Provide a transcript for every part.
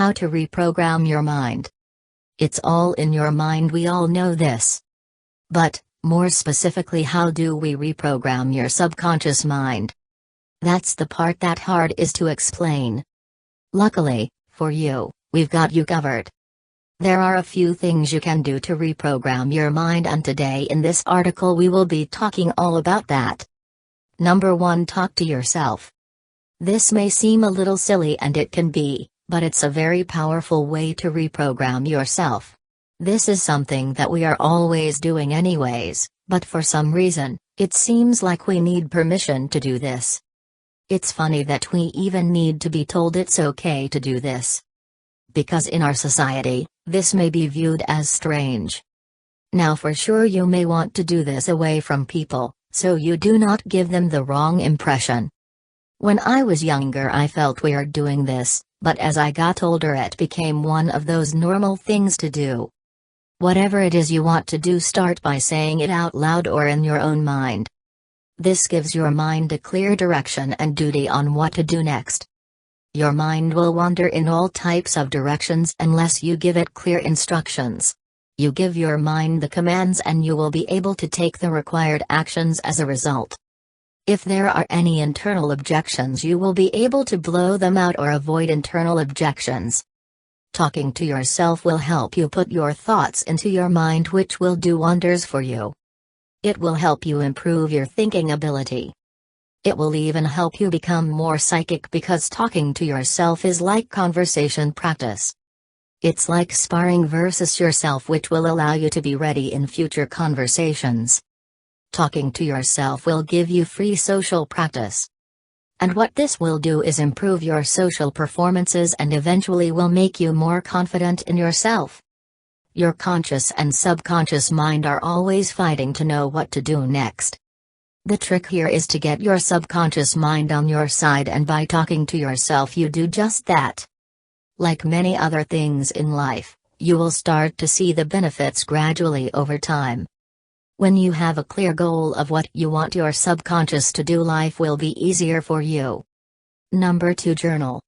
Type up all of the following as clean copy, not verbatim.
How to reprogram your mind. It's all in your mind, we all know this. But, more specifically, how do we reprogram your subconscious mind? That's the part that hard is to explain. Luckily, for you, we've got you covered. There are a few things you can do to reprogram your mind, and today in this article we will be talking all about that. Number 1, talk to yourself. This may seem a little silly, and it can be, but it's a very powerful way to reprogram yourself. This is something that we are always doing anyways, but for some reason, it seems like we need permission to do this. It's funny that we even need to be told it's okay to do this. Because in our society, this may be viewed as strange. Now for sure you may want to do this away from people, so you do not give them the wrong impression. When I was younger I felt weird doing this, but as I got older it became one of those normal things to do. Whatever it is you want to do, start by saying it out loud or in your own mind. This gives your mind a clear direction and duty on what to do next. Your mind will wander in all types of directions unless you give it clear instructions. You give your mind the commands and you will be able to take the required actions as a result. If there are any internal objections, you will be able to blow them out or avoid internal objections. Talking to yourself will help you put your thoughts into your mind, which will do wonders for you. It will help you improve your thinking ability. It will even help you become more psychic, because talking to yourself is like conversation practice. It's like sparring versus yourself, which will allow you to be ready in future conversations. Talking to yourself will give you free social practice. And what this will do is improve your social performances and eventually will make you more confident in yourself. Your conscious and subconscious mind are always fighting to know what to do next. The trick here is to get your subconscious mind on your side, and by talking to yourself you do just that. Like many other things in life, you will start to see the benefits gradually over time. When you have a clear goal of what you want your subconscious to do, life will be easier for you. Number 2, journal.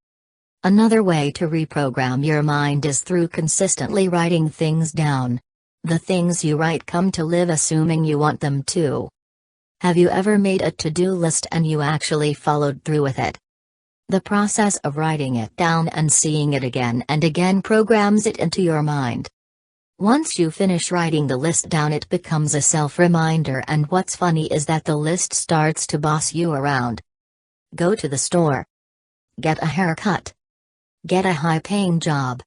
Another way to reprogram your mind is through consistently writing things down. The things you write come to live, assuming you want them to. Have you ever made a to-do list and you actually followed through with it? The process of writing it down and seeing it again and again programs it into your mind. Once you finish writing the list down, it becomes a self-reminder, and what's funny is that the list starts to boss you around. Go to the store. Get a haircut. Get a high-paying job.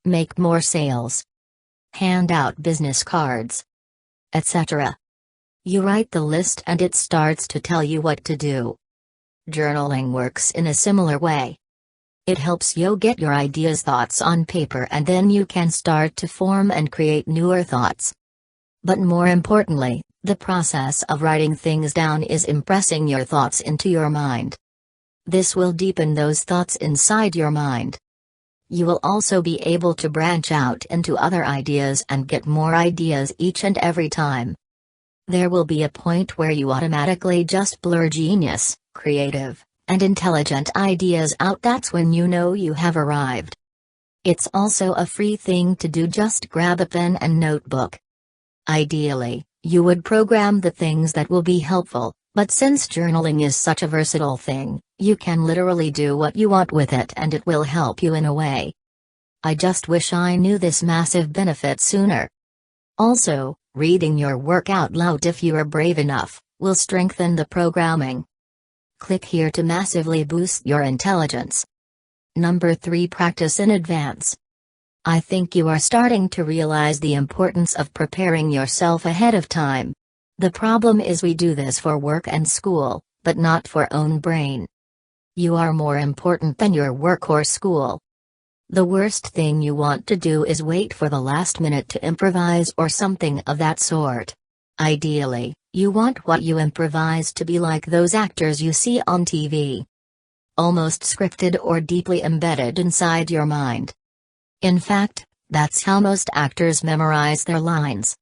Make more sales. Hand out business cards. Etc. You write the list and it starts to tell you what to do. Journaling works in a similar way. It helps you get your ideas, thoughts on paper, and then you can start to form and create newer thoughts. But more importantly, the process of writing things down is impressing your thoughts into your mind. This will deepen those thoughts inside your mind. You will also be able to branch out into other ideas and get more ideas each and every time. There will be a point where you automatically just blur genius, creative, and intelligent ideas out. That's when you know you have arrived. It's also a free thing to do. Just grab a pen and notebook. Ideally, you would program the things that will be helpful, but since journaling is such a versatile thing, you can literally do what you want with it and it will help you in a way. I just wish I knew this massive benefit sooner. Also, reading your work out loud, if you are brave enough, will strengthen the programming. Click here to massively boost your intelligence. Number 3, practice in advance. I think you are starting to realize the importance of preparing yourself ahead of time. The problem is we do this for work and school, but not for own brain. You are more important than your work or school. The worst thing you want to do is wait for the last minute to improvise or something of that sort. Ideally, you want what you improvise to be like those actors you see on TV. Almost scripted or deeply embedded inside your mind. In fact, that's how most actors memorize their lines.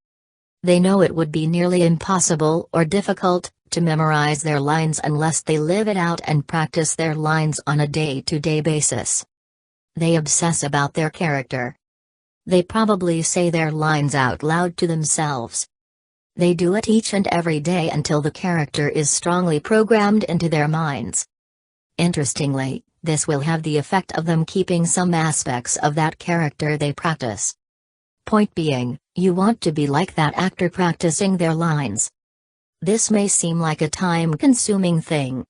They know it would be nearly impossible or difficult to memorize their lines unless they live it out and practice their lines on a day-to-day basis. They obsess about their character. They probably say their lines out loud to themselves. They do it each and every day until the character is strongly programmed into their minds. Interestingly, this will have the effect of them keeping some aspects of that character they practice. Point being, you want to be like that actor practicing their lines. This may seem like a time-consuming thing.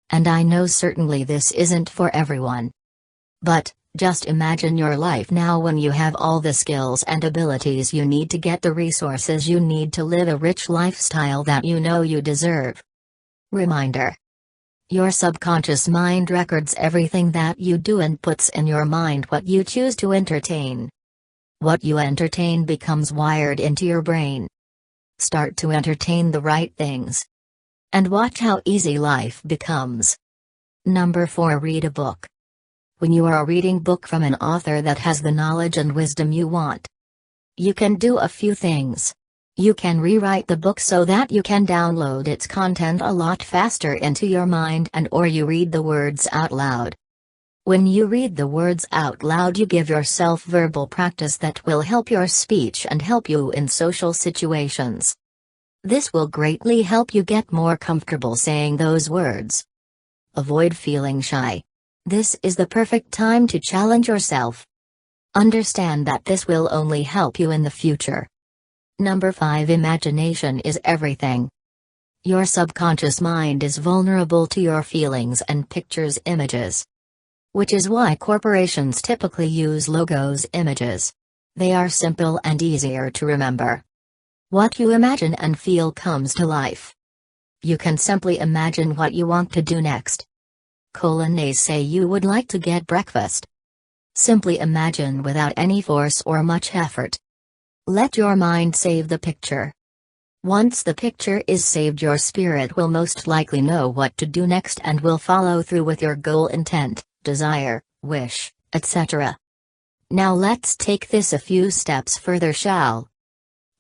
And I know certainly this isn't for everyone. But, just imagine your life now when you have all the skills and abilities you need to get the resources you need to live a rich lifestyle that you know you deserve. Reminder. Your subconscious mind records everything that you do and puts in your mind what you choose to entertain. What you entertain becomes wired into your brain. Start to entertain the right things. And watch how easy life becomes. Number 4. Read a book. When you are reading a book from an author that has the knowledge and wisdom you want, you can do a few things. You can rewrite the book so that you can download its content a lot faster into your mind, and or you read the words out loud. When you read the words out loud, you give yourself verbal practice that will help your speech and help you in social situations. This will greatly help you get more comfortable saying those words. Avoid feeling shy. This is the perfect time to challenge yourself. Understand that this will only help you in the future. Number 5. Imagination is everything. Your subconscious mind is vulnerable to your feelings and pictures images. Which is why corporations typically use logos images. They are simple and easier to remember. What you imagine and feel comes to life. You can simply imagine what you want to do next. Say you would like to get breakfast. Simply imagine without any force or much effort. Let your mind save the picture. Once the picture is saved, your spirit will most likely know what to do next and will follow through with your goal, intent, desire, wish, etc. Now let's take this a few steps further, shall?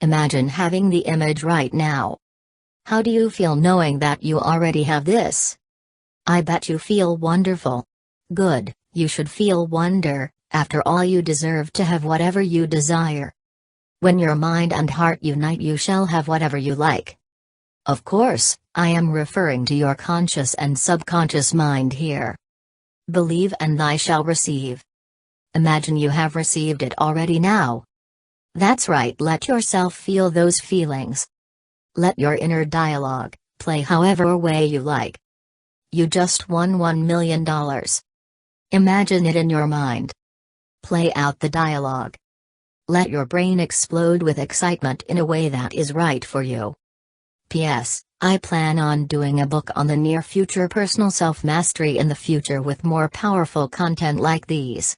Imagine having the image right now. How do you feel knowing that you already have this? I bet you feel wonderful. Good, you should feel wonder. After all, you deserve to have whatever you desire. When your mind and heart unite, you shall have whatever you like. Of course, I am referring to your conscious and subconscious mind here. Believe and thou shalt receive. Imagine you have received it already now. That's right, let yourself feel those feelings. Let your inner dialogue play however way you like. You just won $1 million. Imagine it in your mind. Play out the dialogue. Let your brain explode with excitement in a way that is right for you. P.S. I plan on doing a book on the near future, personal self-mastery in the future, with more powerful content like these.